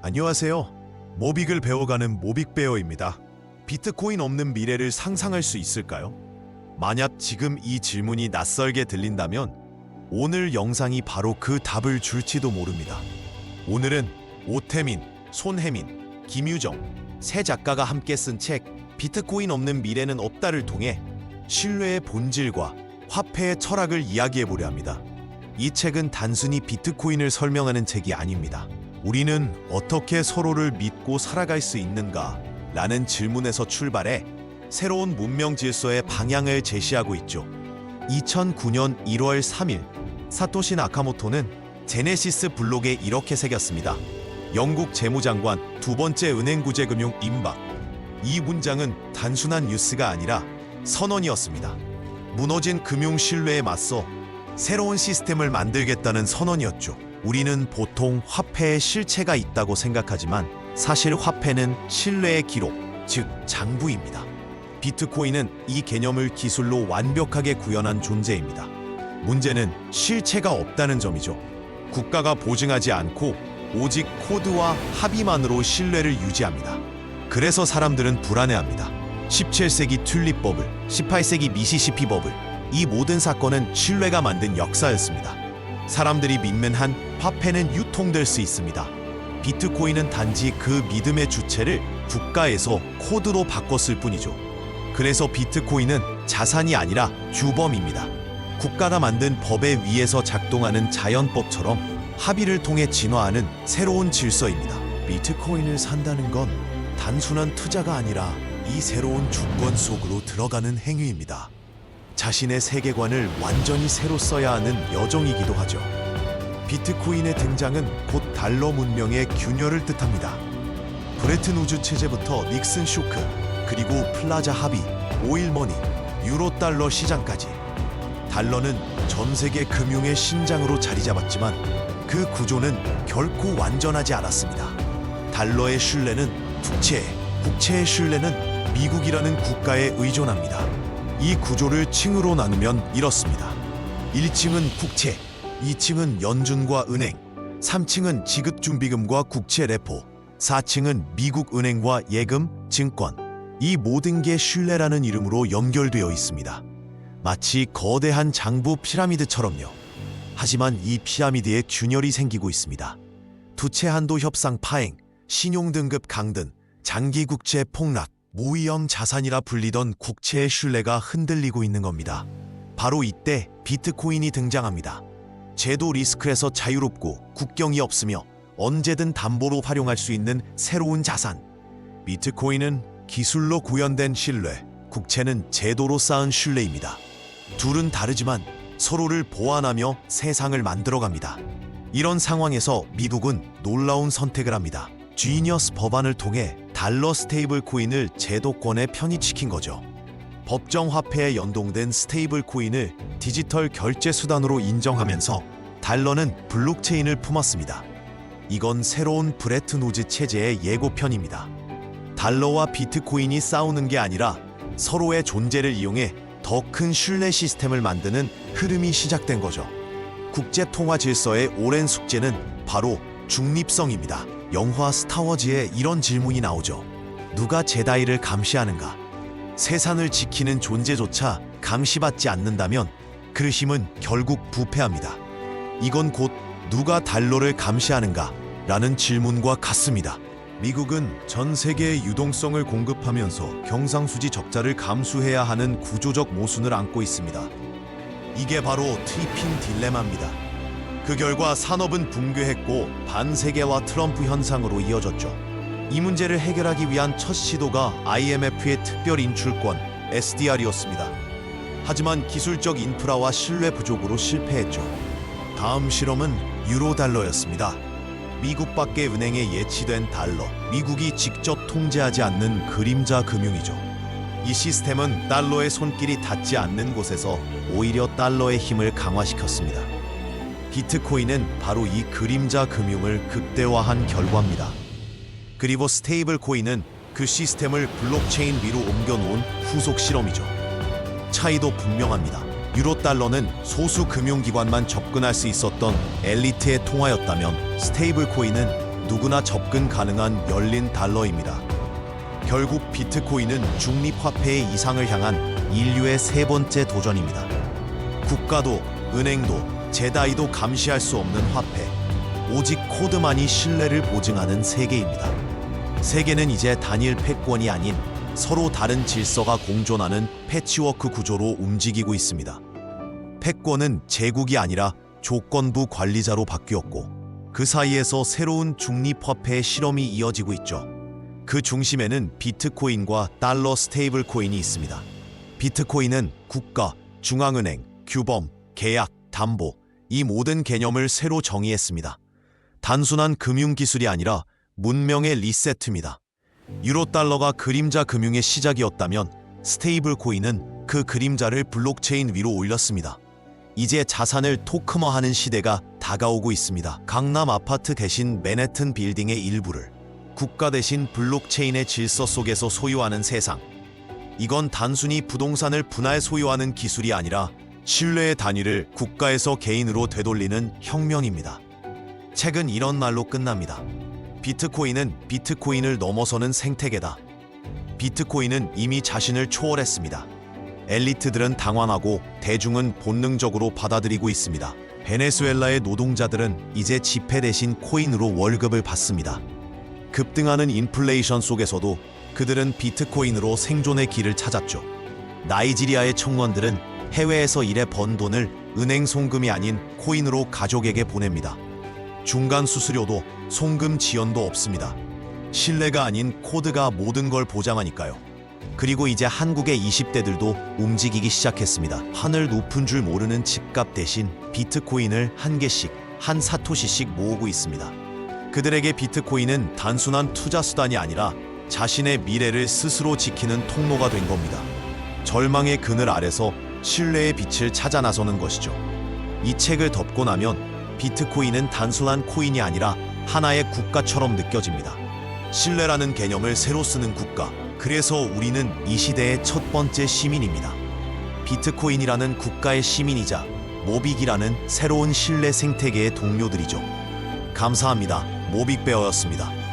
안녕하세요. 모빅을 배워가는 모빅베어입니다. 비트코인 없는 미래를 상상할 수 있을까요? 만약 지금 이 질문이 낯설게 들린다면 오늘 영상이 바로 그 답을 줄지도 모릅니다. 오늘은 오태민, 손혜민, 김유정 세 작가가 함께 쓴 책 비트코인 없는 미래는 없다를 통해 신뢰의 본질과 화폐의 철학을 이야기해보려 합니다. 이 책은 단순히 비트코인을 설명하는 책이 아닙니다. 우리는 어떻게 서로를 믿고 살아갈 수 있는가? 라는 질문에서 출발해 새로운 문명 질서의 방향을 제시하고 있죠. 2009년 1월 3일 사토시 나카모토는 제네시스 블록에 이렇게 새겼습니다. 영국 재무장관 두 번째 은행구제금융 임박. 이 문장은 단순한 뉴스가 아니라 선언이었습니다. 무너진 금융 신뢰에 맞서 새로운 시스템을 만들겠다는 선언이었죠. 우리는 보통 화폐에 실체가 있다고 생각하지만 사실 화폐는 신뢰의 기록, 즉 장부입니다. 비트코인은 이 개념을 기술로 완벽하게 구현한 존재입니다. 문제는 실체가 없다는 점이죠. 국가가 보증하지 않고 오직 코드와 합의만으로 신뢰를 유지합니다. 그래서 사람들은 불안해합니다. 17세기 튤립 버블, 18세기 미시시피 버블, 이 모든 사건은 신뢰가 만든 역사였습니다. 사람들이 믿는 한 화폐는 유통될 수 있습니다. 비트코인은 단지 그 믿음의 주체를 국가에서 코드로 바꿨을 뿐이죠. 그래서 비트코인은 자산이 아니라 규범입니다. 국가가 만든 법에 의해서 작동하는 자연법처럼 합의를 통해 진화하는 새로운 질서입니다. 비트코인을 산다는 건 단순한 투자가 아니라 이 새로운 주권 속으로 들어가는 행위입니다. 자신의 세계관을 완전히 새로 써야 하는 여정이기도 하죠. 비트코인의 등장은 곧 달러 문명의 균열을 뜻합니다. 브레튼 우즈 체제부터 닉슨 쇼크, 그리고 플라자 합의, 오일머니, 유로달러 시장까지 달러는 전 세계 금융의 신장으로 자리 잡았지만 그 구조는 결코 완전하지 않았습니다. 달러의 신뢰는 국채에, 국채의 신뢰는 미국이라는 국가에 의존합니다. 이 구조를 층으로 나누면 이렇습니다. 1층은 국채, 2층은 연준과 은행, 3층은 지급준비금과 국채 레포, 4층은 미국 은행과 예금, 증권. 이 모든 게 신뢰라는 이름으로 연결되어 있습니다. 마치 거대한 장부 피라미드처럼요. 하지만 이 피라미드에 균열이 생기고 있습니다. 부채 한도 협상 파행, 신용등급 강등, 장기국채 폭락, 무위험 자산이라 불리던 국채의 신뢰가 흔들리고 있는 겁니다. 바로 이때 비트코인이 등장합니다. 제도 리스크에서 자유롭고 국경이 없으며 언제든 담보로 활용할 수 있는 새로운 자산. 비트코인은 기술로 구현된 신뢰, 국채는 제도로 쌓은 신뢰입니다. 둘은 다르지만 서로를 보완하며 세상을 만들어갑니다. 이런 상황에서 미국은 놀라운 선택을 합니다. 지니어스 법안을 통해 달러 스테이블 코인을 제도권에 편입시킨 거죠. 법정 화폐에 연동된 스테이블 코인을 디지털 결제 수단으로 인정하면서 달러는 블록체인을 품었습니다. 이건 새로운 브레튼 우즈 체제의 예고편입니다. 달러와 비트코인이 싸우는 게 아니라 서로의 존재를 이용해 더 큰 신뢰 시스템을 만드는 흐름이 시작된 거죠. 국제 통화 질서의 오랜 숙제는 바로 중립성입니다. 영화 스타워즈에 이런 질문이 나오죠. 누가 제다이를 감시하는가? 세상을 지키는 존재조차 감시받지 않는다면 그 힘은 결국 부패합니다. 이건 곧 누가 달러를 감시하는가? 라는 질문과 같습니다. 미국은 전 세계에 유동성을 공급하면서 경상수지 적자를 감수해야 하는 구조적 모순을 안고 있습니다. 이게 바로 트리핑 딜레마입니다. 그 결과 산업은 붕괴했고 반세계화 트럼프 현상으로 이어졌죠. 이 문제를 해결하기 위한 첫 시도가 IMF의 특별 인출권 SDR이었습니다. 하지만 기술적 인프라와 신뢰 부족으로 실패했죠. 다음 실험은 유로달러였습니다. 미국 밖의 은행에 예치된 달러, 미국이 직접 통제하지 않는 그림자 금융이죠. 이 시스템은 달러의 손길이 닿지 않는 곳에서 오히려 달러의 힘을 강화시켰습니다. 비트코인은 바로 이 그림자 금융을 극대화한 결과입니다. 그리고 스테이블 코인은 그 시스템을 블록체인 위로 옮겨놓은 후속 실험이죠. 차이도 분명합니다. 유로달러는 소수 금융기관만 접근할 수 있었던 엘리트의 통화였다면 스테이블 코인은 누구나 접근 가능한 열린 달러입니다. 결국 비트코인은 중립화폐의 이상을 향한 인류의 세 번째 도전입니다. 국가도, 은행도, 재단도 감시할 수 없는 화폐. 오직 코드만이 신뢰를 보증하는 세계입니다. 세계는 이제 단일 패권이 아닌 서로 다른 질서가 공존하는 패치워크 구조로 움직이고 있습니다. 패권은 제국이 아니라 조건부 관리자로 바뀌었고 그 사이에서 새로운 중립화폐의 실험이 이어지고 있죠. 그 중심에는 비트코인과 달러 스테이블 코인이 있습니다. 비트코인은 국가, 중앙은행, 규범, 계약, 담보 이 모든 개념을 새로 정의했습니다. 단순한 금융기술이 아니라 문명의 리세트입니다. 유로달러가 그림자 금융의 시작이었다면 스테이블 코인은 그 그림자를 블록체인 위로 올렸습니다. 이제 자산을 토큰화하는 시대가 다가오고 있습니다. 강남 아파트 대신 맨해튼 빌딩의 일부를, 국가 대신 블록체인의 질서 속에서 소유하는 세상. 이건 단순히 부동산을 분할 소유하는 기술이 아니라 신뢰의 단위를 국가에서 개인으로 되돌리는 혁명입니다. 책은 이런 말로 끝납니다. 비트코인은 비트코인을 넘어서는 생태계다. 비트코인은 이미 자신을 초월했습니다. 엘리트들은 당황하고 대중은 본능적으로 받아들이고 있습니다. 베네수엘라의 노동자들은 이제 지폐 대신 코인으로 월급을 받습니다. 급등하는 인플레이션 속에서도 그들은 비트코인으로 생존의 길을 찾았죠. 나이지리아의 청년들은 해외에서 일해 번 돈을 은행 송금이 아닌 코인으로 가족에게 보냅니다. 중간 수수료도 송금 지연도 없습니다. 신뢰가 아닌 코드가 모든 걸 보장하니까요. 그리고 이제 한국의 20대들도 움직이기 시작했습니다. 하늘 높은 줄 모르는 집값 대신 비트코인을 한 개씩, 한 사토시씩 모으고 있습니다. 그들에게 비트코인은 단순한 투자 수단이 아니라 자신의 미래를 스스로 지키는 통로가 된 겁니다. 절망의 그늘 아래서 신뢰의 빛을 찾아 나서는 것이죠. 이 책을 덮고 나면 비트코인은 단순한 코인이 아니라 하나의 국가처럼 느껴집니다. 신뢰라는 개념을 새로 쓰는 국가. 그래서 우리는 이 시대의 첫 번째 시민입니다. 비트코인이라는 국가의 시민이자 모빅이라는 새로운 신뢰 생태계의 동료들이죠. 감사합니다. 모빅베어였습니다.